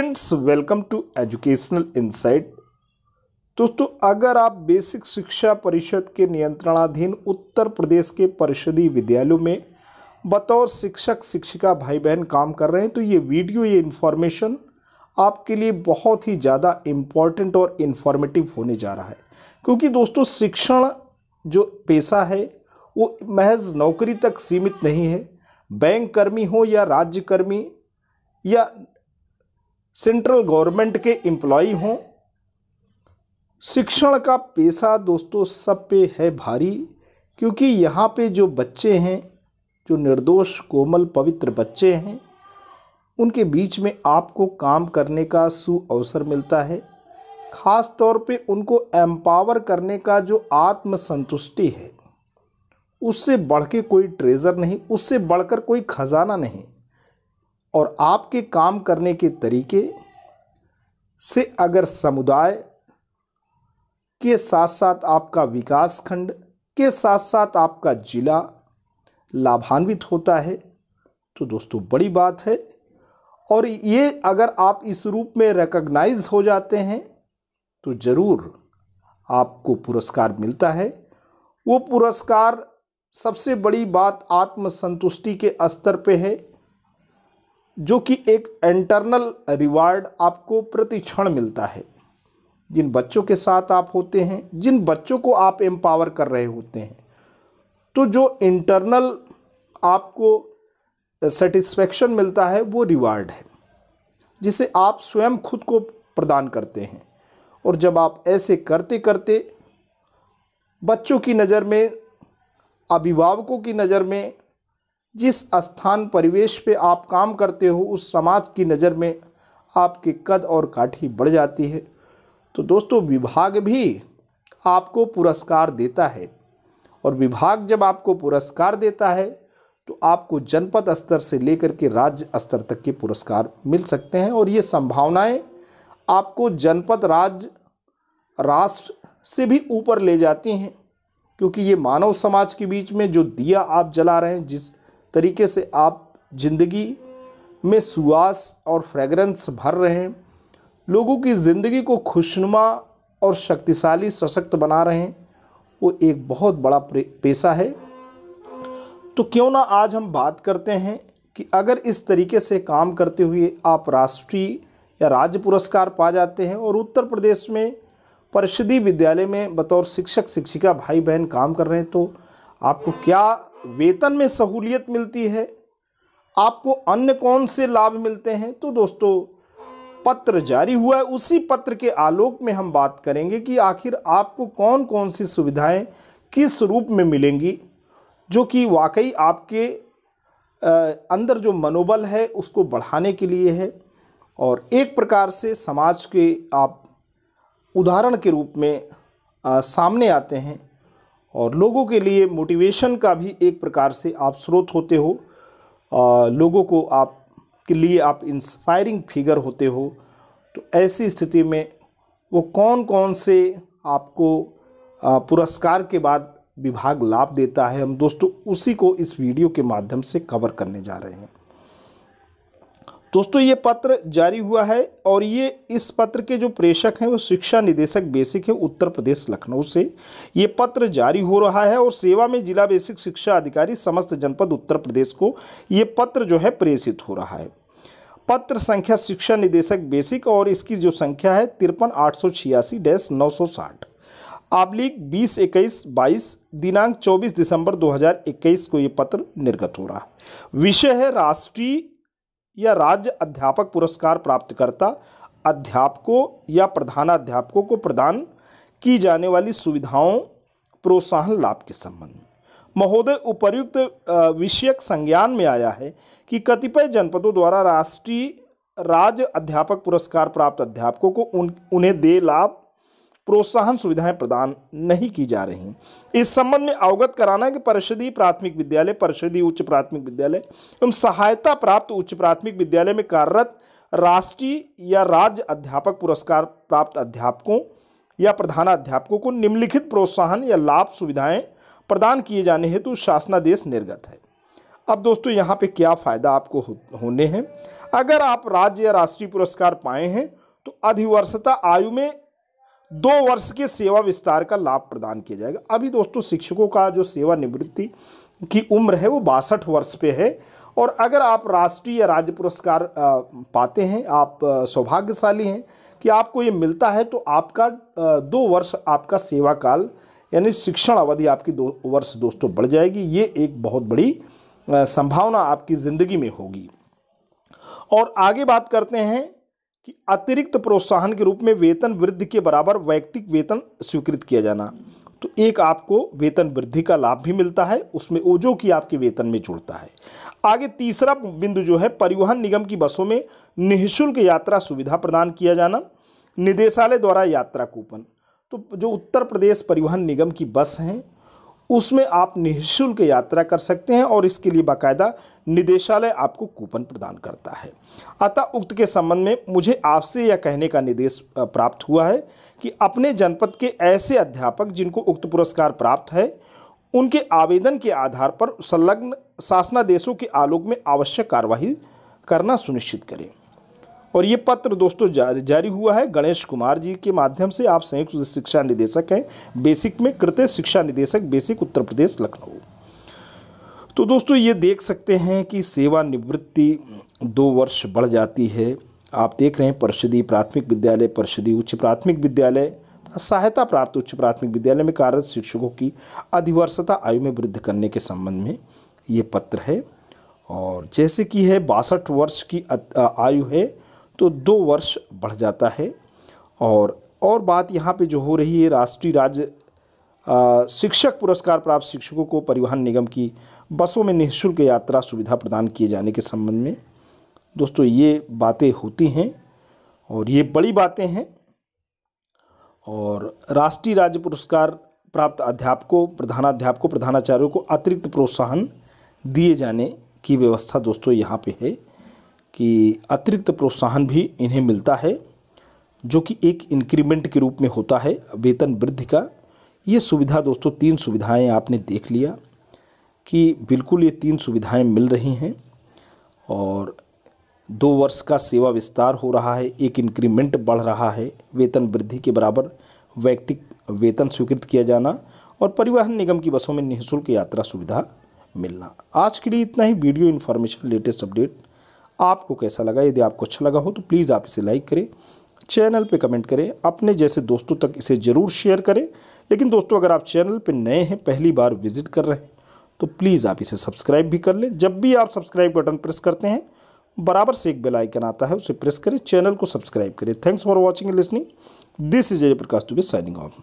Friends, welcome to educational insight. दोस्तों, अगर आप बेसिक शिक्षा परिषद के नियंत्रणाधीन उत्तर प्रदेश के परिषदीय विद्यालयों में बतौर शिक्षक शिक्षिका भाई बहन काम कर रहे हैं तो ये वीडियो, ये इन्फॉर्मेशन आपके लिए बहुत ही ज़्यादा इम्पॉर्टेंट और इन्फॉर्मेटिव होने जा रहा है। क्योंकि दोस्तों, शिक्षण जो पेशा है वो महज नौकरी तक सीमित नहीं है। बैंक कर्मी हो या राज्य कर्मी या सेंट्रल गवर्नमेंट के एम्प्लॉय हों, शिक्षण का पेशा दोस्तों सब पे है भारी। क्योंकि यहाँ पे जो बच्चे हैं, जो निर्दोष कोमल पवित्र बच्चे हैं, उनके बीच में आपको काम करने का सुअवसर मिलता है। ख़ास तौर पे उनको एम्पावर करने का जो आत्मसंतुष्टि है, उससे बढ़ के कोई ट्रेजर नहीं, उससे बढ़कर कोई खजाना नहीं। और आपके काम करने के तरीके से अगर समुदाय के साथ साथ आपका विकास खंड के साथ साथ आपका जिला लाभान्वित होता है तो दोस्तों बड़ी बात है। और ये अगर आप इस रूप में रिकॉग्नाइज हो जाते हैं तो ज़रूर आपको पुरस्कार मिलता है। वो पुरस्कार सबसे बड़ी बात आत्मसंतुष्टि के स्तर पे है, जो कि एक इंटरनल रिवार्ड आपको प्रति क्षण मिलता है। जिन बच्चों के साथ आप होते हैं, जिन बच्चों को आप एम्पावर कर रहे होते हैं, तो जो इंटरनल आपको सेटिस्फेक्शन मिलता है वो रिवार्ड है, जिसे आप स्वयं खुद को प्रदान करते हैं। और जब आप ऐसे करते करते बच्चों की नज़र में, अभिभावकों की नज़र में, जिस स्थान परिवेश पे आप काम करते हो, उस समाज की नज़र में आपके कद और काठी बढ़ जाती है। तो दोस्तों, विभाग भी आपको पुरस्कार देता है। और विभाग जब आपको पुरस्कार देता है तो आपको जनपद स्तर से लेकर के राज्य स्तर तक के पुरस्कार मिल सकते हैं। और ये संभावनाएं आपको जनपद, राज्य, राष्ट्र से भी ऊपर ले जाती हैं। क्योंकि ये मानव समाज के बीच में जो दिया आप जला रहे हैं, जिस तरीके से आप ज़िंदगी में सुवास और फ्रेगरेंस भर रहे हैं, लोगों की ज़िंदगी को खुशनुमा और शक्तिशाली सशक्त बना रहे हैं, वो एक बहुत बड़ा पेशा है। तो क्यों ना आज हम बात करते हैं कि अगर इस तरीके से काम करते हुए आप राष्ट्रीय या राज्य पुरस्कार पा जाते हैं और उत्तर प्रदेश में परिषदीय विद्यालय में बतौर शिक्षक शिक्षिका भाई बहन काम कर रहे हैं, तो आपको क्या वेतन में सहूलियत मिलती है, आपको अन्य कौन से लाभ मिलते हैं। तो दोस्तों, पत्र जारी हुआ है, उसी पत्र के आलोक में हम बात करेंगे कि आखिर आपको कौन कौन सी सुविधाएं किस रूप में मिलेंगी, जो कि वाकई आपके अंदर जो मनोबल है उसको बढ़ाने के लिए है। और एक प्रकार से समाज के आप उदाहरण के रूप में सामने आते हैं और लोगों के लिए मोटिवेशन का भी एक प्रकार से आप स्रोत होते हो। लोगों को आप के लिए आप इंस्पायरिंग फिगर होते हो। तो ऐसी स्थिति में वो कौन कौन से आपको पुरस्कार के बाद विभाग लाभ देता है, हम दोस्तों उसी को इस वीडियो के माध्यम से कवर करने जा रहे हैं। दोस्तों, ये पत्र जारी हुआ है और ये इस पत्र के जो प्रेषक हैं वो शिक्षा निदेशक बेसिक है उत्तर प्रदेश लखनऊ से ये पत्र जारी हो रहा है। और सेवा में जिला बेसिक शिक्षा अधिकारी समस्त जनपद उत्तर प्रदेश को ये पत्र जो है प्रेषित हो रहा है। पत्र संख्या शिक्षा निदेशक बेसिक और इसकी जो संख्या है 53-886-960/2021-22 दिनांक 24 दिसंबर 2021 को ये पत्र निर्गत हो रहा है। विषय है राष्ट्रीय या राज्य अध्यापक पुरस्कार प्राप्तकर्ता अध्यापकों या प्रधानाध्यापकों को प्रदान की जाने वाली सुविधाओं प्रोत्साहन लाभ के संबंध में। महोदय, उपर्युक्त विषयक संज्ञान में आया है कि कतिपय जनपदों द्वारा राष्ट्रीय राज्य अध्यापक पुरस्कार प्राप्त अध्यापकों को उन्हें दे लाभ प्रोत्साहन सुविधाएं प्रदान नहीं की जा रही। इस संबंध में अवगत कराना है कि परिषदीय प्राथमिक विद्यालय, परिषदीय उच्च प्राथमिक विद्यालय एवं सहायता प्राप्त उच्च प्राथमिक विद्यालय में कार्यरत राष्ट्रीय या राज्य अध्यापक पुरस्कार प्राप्त अध्यापकों या प्रधानाध्यापकों को निम्नलिखित प्रोत्साहन या लाभ सुविधाएं प्रदान किए जाने हेतु शासनादेश निर्गत है। अब दोस्तों, यहाँ पे क्या फ़ायदा आपको होने हैं, अगर आप राज्य या राष्ट्रीय पुरस्कार पाए हैं तो अधिवर्षता आयु में 2 वर्ष के सेवा विस्तार का लाभ प्रदान किया जाएगा। अभी दोस्तों शिक्षकों का जो सेवानिवृत्ति की उम्र है वो 62 वर्ष पे है, और अगर आप राष्ट्रीय या राज्य पुरस्कार पाते हैं, आप सौभाग्यशाली हैं कि आपको ये मिलता है, तो आपका 2 वर्ष आपका सेवा काल यानी शिक्षण अवधि आपकी 2 वर्ष दोस्तों बढ़ जाएगी। ये एक बहुत बड़ी संभावना आपकी ज़िंदगी में होगी। और आगे बात करते हैं कि अतिरिक्त प्रोत्साहन के रूप में वेतन वृद्धि के बराबर वैयक्तिक वेतन स्वीकृत किया जाना। तो एक आपको वेतन वृद्धि का लाभ भी मिलता है, उसमें वो जो कि आपके वेतन में जुड़ता है। आगे तीसरा बिंदु जो है, परिवहन निगम की बसों में निःशुल्क यात्रा सुविधा प्रदान किया जाना, निदेशालय द्वारा यात्रा कूपन। तो जो उत्तर प्रदेश परिवहन निगम की बस हैं उसमें आप निःशुल्क यात्रा कर सकते हैं, और इसके लिए बाकायदा निदेशालय आपको कूपन प्रदान करता है। अतः उक्त के संबंध में मुझे आपसे यह कहने का निर्देश प्राप्त हुआ है कि अपने जनपद के ऐसे अध्यापक जिनको उक्त पुरस्कार प्राप्त है, उनके आवेदन के आधार पर संलग्न शासनादेशों के आलोक में आवश्यक कार्यवाही करना सुनिश्चित करें। और ये पत्र दोस्तों जारी हुआ है गणेश कुमार जी के माध्यम से। आप संयुक्त शिक्षा निदेशक हैं बेसिक में, कृत्य शिक्षा निदेशक बेसिक उत्तर प्रदेश लखनऊ। तो दोस्तों ये देख सकते हैं कि सेवानिवृत्ति 2 वर्ष बढ़ जाती है। आप देख रहे हैं परिषदीय प्राथमिक विद्यालय, परिषदीय उच्च प्राथमिक विद्यालय, सहायता प्राप्त उच्च प्राथमिक विद्यालय में कार्यरत शिक्षकों की अधिवर्षता आयु में वृद्धि करने के संबंध में ये पत्र है। और जैसे कि है 62 वर्ष की आयु है तो 2 वर्ष बढ़ जाता है। और बात यहाँ पे जो हो रही है, राष्ट्रीय राज्य शिक्षक पुरस्कार प्राप्त शिक्षकों को परिवहन निगम की बसों में निःशुल्क यात्रा सुविधा प्रदान किए जाने के संबंध में दोस्तों ये बातें होती हैं, और ये बड़ी बातें हैं। और राष्ट्रीय राज्य पुरस्कार प्राप्त अध्यापकों, प्रधानाध्यापकों, प्रधानाचार्यों को अतिरिक्त प्रोत्साहन दिए जाने की व्यवस्था दोस्तों यहाँ पे है कि अतिरिक्त प्रोत्साहन भी इन्हें मिलता है, जो कि एक इंक्रीमेंट के रूप में होता है वेतन वृद्धि का। ये सुविधा दोस्तों 3 सुविधाएं आपने देख लिया कि बिल्कुल ये 3 सुविधाएं मिल रही हैं, और 2 वर्ष का सेवा विस्तार हो रहा है, एक इंक्रीमेंट बढ़ रहा है, वेतन वृद्धि के बराबर वैयक्तिक वेतन स्वीकृत किया जाना, और परिवहन निगम की बसों में निःशुल्क यात्रा सुविधा मिलना। आज के लिए इतना ही। वीडियो इन्फॉर्मेशन लेटेस्ट अपडेट आपको कैसा लगा? यदि आपको अच्छा लगा हो तो प्लीज़ आप इसे लाइक करें, चैनल पे कमेंट करें, अपने जैसे दोस्तों तक इसे ज़रूर शेयर करें। लेकिन दोस्तों अगर आप चैनल पे नए हैं, पहली बार विजिट कर रहे हैं, तो प्लीज़ आप इसे सब्सक्राइब भी कर लें। जब भी आप सब्सक्राइब बटन प्रेस करते हैं बराबर से एक बेल आइकन आता है, उसे प्रेस करें, चैनल को सब्सक्राइब करें। Thanks for watching and listening. This is Jayprakash Dubey signing of.